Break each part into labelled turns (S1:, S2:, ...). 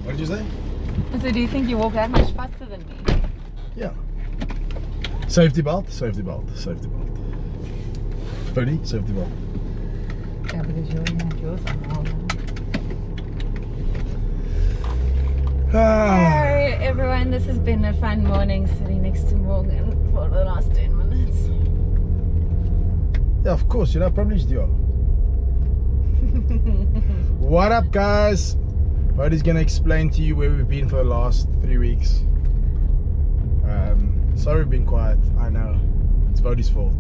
S1: What did you say?
S2: So do you think you walk that much faster than me?
S1: Yeah. Safety belt, safety belt, safety belt. Buddy, safety belt.
S2: Yeah, because you already have yours on now. Hi everyone, this has been a fun morning sitting next to Morgan for the last 10 minutes.
S1: Yeah, of course, you're not privileged, you are. What up, guys? Bodhi's gonna explain to you where we've been for the last 3 weeks. Sorry we've been quiet, I know. It's Bodhi's fault.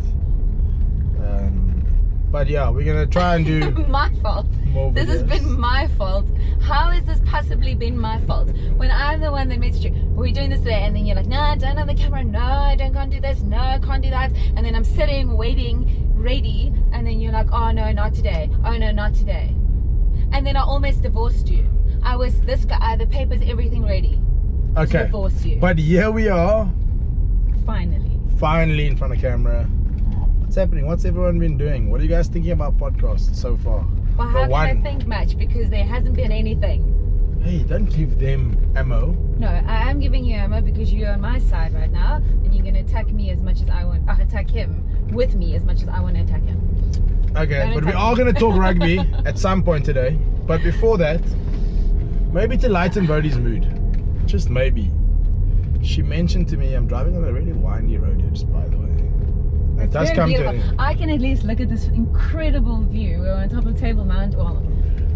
S1: But yeah, we're gonna try and do
S2: my fault. This has been my fault. How has this possibly been my fault? When I'm the one that messaged you, are we doing this today? And then you're like, no, I don't have the camera. No, I can't do this. No, I can't do that. And then I'm sitting, waiting, ready. And then you're like, oh no, not today. Oh no, not today. And then I almost divorced you. I was this guy, the papers, everything ready.
S1: Okay.
S2: To divorce you.
S1: But here we are. Finally in front of camera. What's happening? What's everyone been doing? What are you guys thinking about podcasts so far?
S2: Well, how can I think much? Because there hasn't been anything.
S1: Hey, don't give them ammo.
S2: No, I am giving you ammo because you're on my side right now, and you're going to attack me as much as I want. Attack him with me as much as I want to attack him.
S1: Okay, but we are going to talk rugby at some point today. But before that, maybe to lighten Bodhi's mood, just maybe. She mentioned to me, I'm driving on a really windy road here, just by the way. It does come to it.
S2: I can at least look at this incredible view. We're on top of Table Mountain,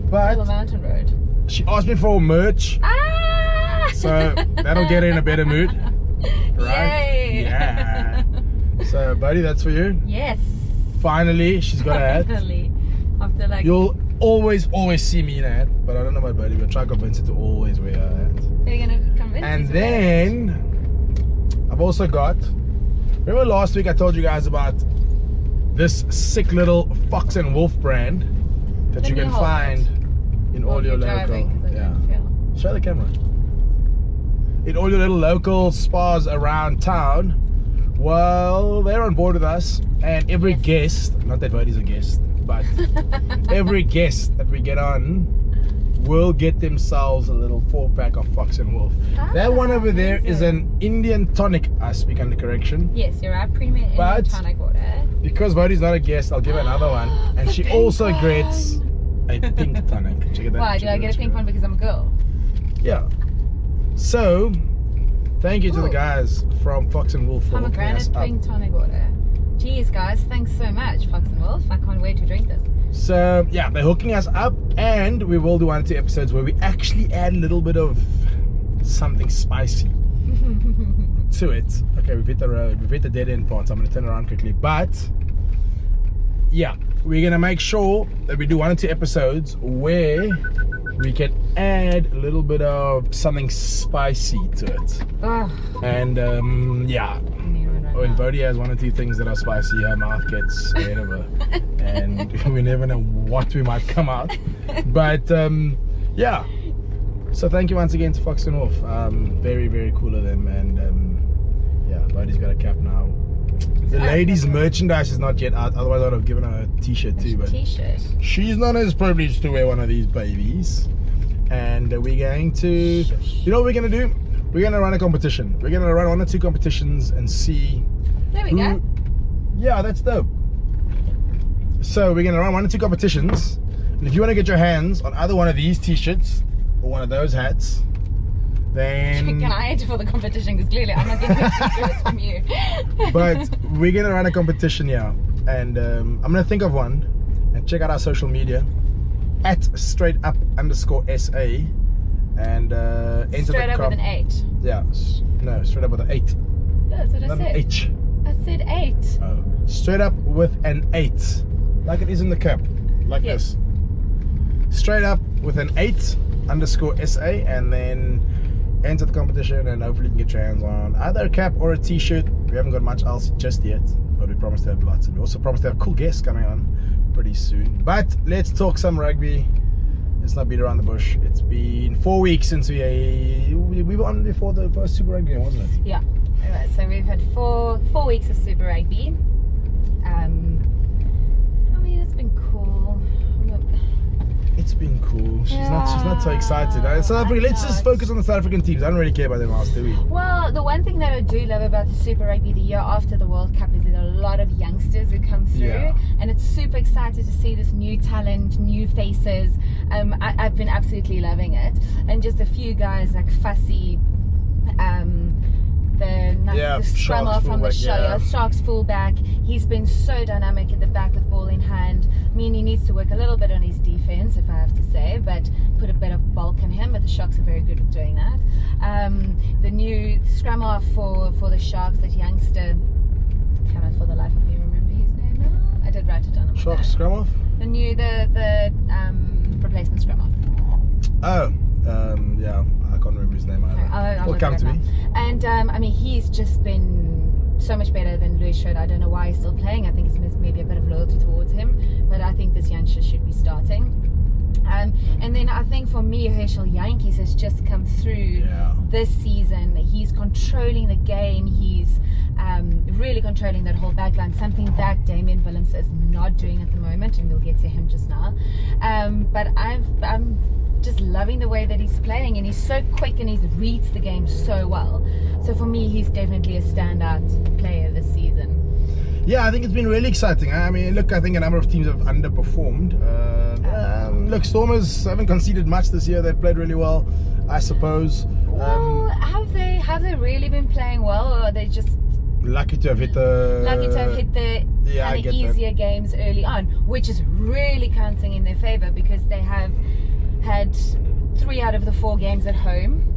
S2: Table Mountain Road.
S1: She asked me for merch.
S2: Ah!
S1: So that'll get her in a better mood. Right?
S2: Yay!
S1: Yeah. So, buddy, that's for you.
S2: Yes.
S1: Finally, she's got a hat.
S2: Finally. After like...
S1: You'll always see me in a hat, but I don't know about Buddy. We'll try to convince her to always wear a hat.
S2: You're going to convince her.
S1: And then, I've also got... Remember last week I told you guys about this sick little Fox and Wolf brand that you can find in all your local... Yeah. Show the camera. In all your little local spas around town. Well, they're on board with us, and every guest, not that Bodhi's a guest, but every guest that we get on will get themselves a little 4-pack of Fox and Wolf. That one over there is an Indian tonic, I speak under correction.
S2: Yes, you're right, premium Indian tonic water.
S1: Because Bodhi's not a guest, I'll give her another one. And she also gets a pink tonic. Check it out.
S2: Why, do I get a pink one because I'm a girl?
S1: Yeah. So, thank you to the guys from Fox and Wolf for hooking us up.
S2: Pomegranate pink tonic water. Jeez, guys, thanks so much, Fox and Wolf. I can't wait to drink this. So,
S1: yeah, they're hooking us up, and we will do 1 or 2 episodes where we actually add a little bit of something spicy to it. Okay, we've hit the road, we've hit the dead end part, so I'm going to turn around quickly. But, yeah, we're going to make sure that we do 1 or 2 episodes where we can add a little bit of something spicy to it. And, yeah. When Bodhi has 1 or 2 things that are spicy, her mouth gets ahead of her. And we never know what we might come out. But, yeah. So thank you once again to Fox and Wolf. Very, very cool of them. And, yeah, Bodhi's got a cap now. The ladies' merchandise is not yet out. Otherwise, I would have given her a t-shirt too. But she's not as privileged to wear one of these babies. And we're going to... You know what we're going to do? We're going to run a competition. We're going to run 1 or 2 competitions and see...
S2: There we go.
S1: Yeah, that's dope. So we're going to run 1 or 2 competitions. And if you want to get your hands on either one of these t-shirts or one of those hats, then...
S2: Can I enter for the competition? Because clearly I'm not getting t-shirts from you.
S1: But we're going to run a competition here. And I'm going to think of one. And check out our social media. At STR8up_SA. And enter
S2: straight up with an 8.
S1: Yeah, no, straight up with an 8.
S2: That's what I said.
S1: Not an H.
S2: I said 8.
S1: Oh, straight up with an 8, like it is in the cup, like this. Straight up with an 8_SA, and then enter the competition, and hopefully you can get your hands on either a cap or a t-shirt. We haven't got much else just yet, but we promise to have lots. And we also promise to have cool guests coming on pretty soon. But let's talk some rugby. Let's not beat around the bush. It's been 4 weeks since we were on before the first Super Rugby game, wasn't it?
S2: Yeah. Alright, so we've had four weeks of Super Rugby. I mean, it's been cool.
S1: It's been cool. She's not so excited. South Africa, let's just focus on the South African teams. I don't really care about them else, do we?
S2: Well, the one thing that I do love about the Super Rugby the year after the World Cup is there are a lot of youngsters who come through, and it's super excited to see this new talent, new faces. I've been absolutely loving it, and just a few guys like Fussy, the scrum off from the show, Sharks fullback. He's been so dynamic at the back with ball in hand. I mean, he needs to work a little bit on his defense, if I have to say, but put a bit of bulk in him. But the Sharks are very good at doing that. The new scrum off for the Sharks, that youngster, cannot for the life of me remember his name now. I did write it down.
S1: Sharks scrum off.
S2: The replacement scrum off.
S1: Oh. Yeah, I can't remember his name either. It'll come to me. And
S2: I mean, he's just been so much better than Louis Schroeder. I don't know why he's still playing. I think it's maybe a bit of loyalty towards him, but I think this youngster should be starting. And then I think for me, Herschel Yankees has just come through this season. He's controlling the game. He's really controlling that whole backline, something that Damien Willems is not doing at the moment, and we'll get to him just now. But I'm just loving the way that he's playing, and he's so quick and he reads the game so well. So for me, he's definitely a standout player this season.
S1: Yeah, I think it's been really exciting. I mean, look, I think a number of teams have underperformed. Look, Stormers haven't conceded much this year. They've played really well, I suppose.
S2: Well, have they really been playing well, or are they just
S1: lucky to have hit the
S2: kind of easier games early on, which is really counting in their favor, because they have had 3 out of the 4 games at home.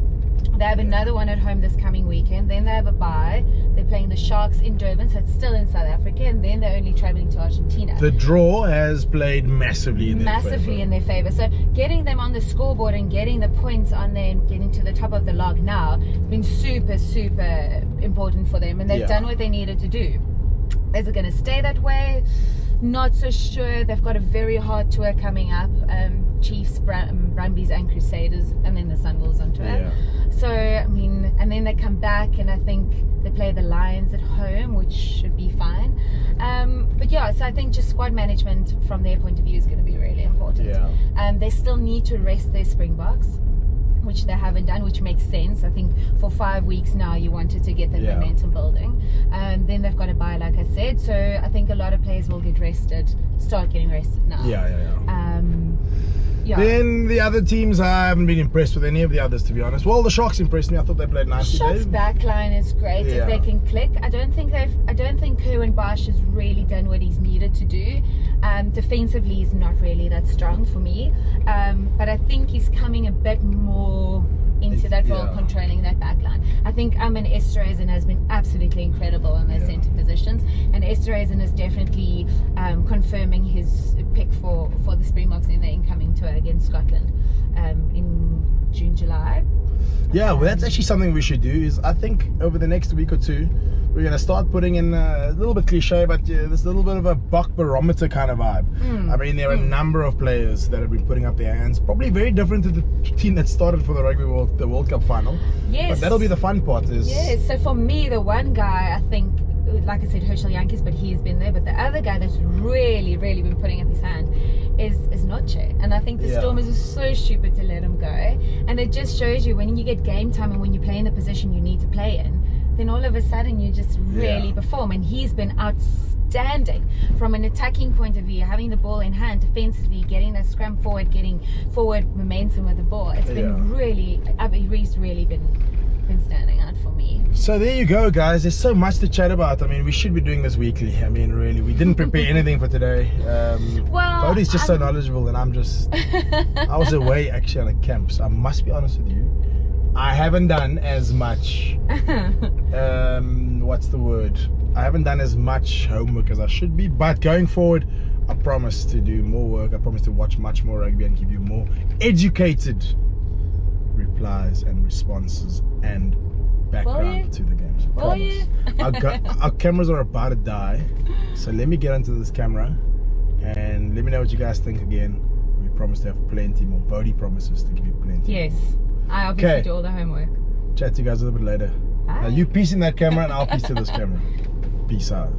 S2: They have another one at home this coming weekend. Then they have a bye. They're playing the Sharks in Durban, so it's still in South Africa, and then they're only traveling to Argentina.
S1: The draw has played massively in their favor.
S2: So getting them on the scoreboard and getting the points on there and getting to the top of the log now has been super, super important for them, and they've done what they needed to do. Is it going to stay that way? Not so sure. They've got a very hard tour coming up. Chiefs, Brumbies and Crusaders, and then the Sunwolves on tour. So, I mean, and then they come back, and I think they play the Lions at home, which should be fine. But yeah, so I think just squad management from their point of view is going to be really important. They still need to rest their Springboks, which they haven't done, which makes sense. I think for 5 weeks now you wanted to get that momentum building. Then they've got a bye, like I said, so I think a lot of players will start getting rested now.
S1: Then the other teams, I haven't been impressed with any of the others, to be honest. Well, the Sharks impressed me. I thought they played nicely.
S2: Sharks backline is great if they can click. I don't think Kerwin Bosch has really done what he's needed to do. Defensively, he's not really that strong for me. But I think he's coming a bit more into that role, controlling that backline. I think STR8up has been absolutely incredible on those centre positions, and STR8up is definitely confirming his pick for the Springboks in the incoming tour against Scotland in June, July.
S1: Yeah, well, that's actually something we should do. Is I think over the next week or two, we're going to start putting in a little bit cliche, but there's a little bit of a Bok barometer kind of vibe. I mean, there are a number of players that have been putting up their hands, probably very different to the team that started for the the World Cup final. Yes. But that'll be the fun part.
S2: Yes, so for me, the one guy, I think, like I said, Herschel Yankees, but he's been there. But the other guy that's really, really been putting up his hand is Noche. And I think the Stormers are so stupid to let him go. And it just shows you when you get game time and when you play in the position you need to play in, then all of a sudden you just really perform. And he's been outstanding from an attacking point of view, having the ball in hand, defensively, getting that scrum forward, getting forward momentum with the ball. It's been really, he's really been standing out for me.
S1: So there you go, guys. There's so much to chat about. I mean, we should be doing this weekly. I mean, really, we didn't prepare anything for today. Bodhi's just so knowledgeable, and I'm just I was away actually at a camp, so I must be honest with you, I haven't done as much what's the word, I haven't done as much homework as I should be, but going forward I promise to do more work. I promise to watch much more rugby and give you more educated replies and responses and background to the games. Our cameras are about to die, so let me get onto this camera and let me know what you guys think again. We promise to have plenty more. Bodhi promises to give you plenty.
S2: Yes, I obviously do all the homework.
S1: Chat to you guys a little bit later. Now you peace in that camera and I'll peace to this camera. Peace out.